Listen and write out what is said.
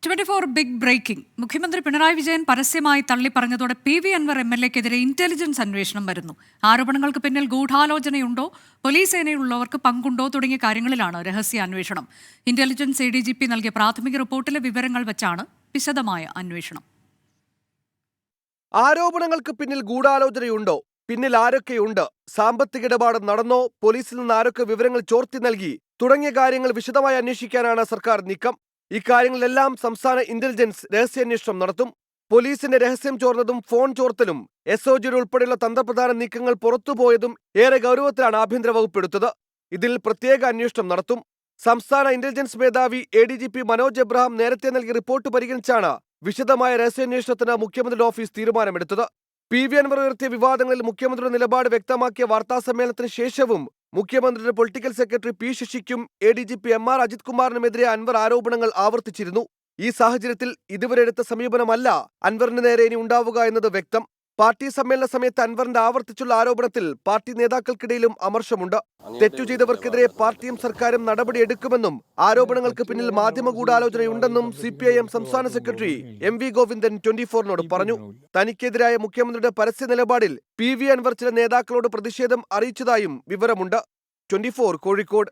24 big breaking. മുഖ്യമന്ത്രി പിണറായി വിജയൻ പരസ്യമായി തള്ളിപ്പറഞ്ഞതോടെ PV Anwar MLA-ക്കെതിരെ intelligence അന്വേഷണം വരുന്നു. ആരോപണങ്ങൾക്ക് പിന്നിൽ ഗൂഢാലോചനയുണ്ടോ, പോലീസ് സേനയിലുള്ളവർക്ക് പങ്കുണ്ടോ തുടങ്ങിയ കാര്യങ്ങളിലാണ് രഹസ്യാന്വേഷണം. ഇന്റലിജൻസ് ADGP നൽകിയ പ്രാഥമിക റിപ്പോർട്ടിലെ വിവരങ്ങൾ വെച്ചാണ് വിശദമായ അന്വേഷണം. ആരോപണങ്ങൾക്ക് പിന്നിൽ ഗൂഢാലോചനയുണ്ടോ, പിന്നിൽ ആരൊക്കെയുണ്ട്, സാമ്പത്തിക ഇടപാട് നടന്നോ, പോലീസിൽ നിന്ന് ആരൊക്കെ വിവരങ്ങൾ ചോർത്തി നൽകി തുടങ്ങിയ കാര്യങ്ങൾ വിശദമായി അന്വേഷിക്കാനാണ് സർക്കാർ നീക്കം. ഇക്കാര്യങ്ങളിലെല്ലാം സംസ്ഥാന ഇന്റലിജൻസ് രഹസ്യാന്വേഷണം നടത്തും. പോലീസിന്റെ രഹസ്യം ചോർന്നതും ഫോൺ ചോർത്തലും SOG ഉൾപ്പെടെയുള്ള തന്ത്രപ്രധാന നീക്കങ്ങൾ പുറത്തുപോയതും ഏറെ ഗൗരവത്തിലാണ് ആഭ്യന്തര വകുപ്പ് എടുത്തത്. ഇതിൽ പ്രത്യേക അന്വേഷണം നടത്തും. സംസ്ഥാന ഇന്റലിജൻസ് മേധാവി ADGP മനോജ് എബ്രഹാം നേരത്തെ നൽകിയ റിപ്പോർട്ട് പരിഗണിച്ചാണ് വിശദമായ രഹസ്യാന്വേഷണത്തിന് മുഖ്യമന്ത്രിയുടെ ഓഫീസ് തീരുമാനമെടുത്തത്. PV അൻവർ ഉയർത്തിയ വിവാദങ്ങളിൽ മുഖ്യമന്ത്രിയുടെ നിലപാട് വ്യക്തമാക്കിയ വാർത്താസമ്മേളനത്തിന് ശേഷവും മുഖ്യമന്ത്രിയുടെ പൊളിറ്റിക്കൽ സെക്രട്ടറി P ശശിക്കും ADGP MR അജിത് കുമാറിനുമെതിരെ അൻവർ ആരോപണങ്ങൾ ആവർത്തിച്ചിരുന്നു. ഈ സാഹചര്യത്തിൽ ഇതുവരെ എടുത്ത സമീപനമല്ല അൻവറിന് നേരെ ഇനി ഉണ്ടാവുക എന്നത് വ്യക്തം. പാർട്ടി സമ്മേളന സമയത്ത് അൻവറിന്റെ ആവർത്തിച്ചുള്ള ആരോപണത്തിൽ പാർട്ടി നേതാക്കൾക്കിടയിലും അമർഷമുണ്ട്. തെറ്റു ചെയ്തവർക്കെതിരെ പാർട്ടിയും സർക്കാരും നടപടിയെടുക്കുമെന്നും ആരോപണങ്ങൾക്ക് പിന്നിൽ മാധ്യമ ഗൂഢാലോചനയുണ്ടെന്നും CPIM സംസ്ഥാന സെക്രട്ടറി MV ഗോവിന്ദൻ 24നോട് പറഞ്ഞു. തനിക്കെതിരായ മുഖ്യമന്ത്രിയുടെ പരസ്യ നിലപാടിൽ PV അൻവർ ചില നേതാക്കളോട് പ്രതിഷേധം അറിയിച്ചതായും വിവരമുണ്ട്. 24 കോഴിക്കോട്.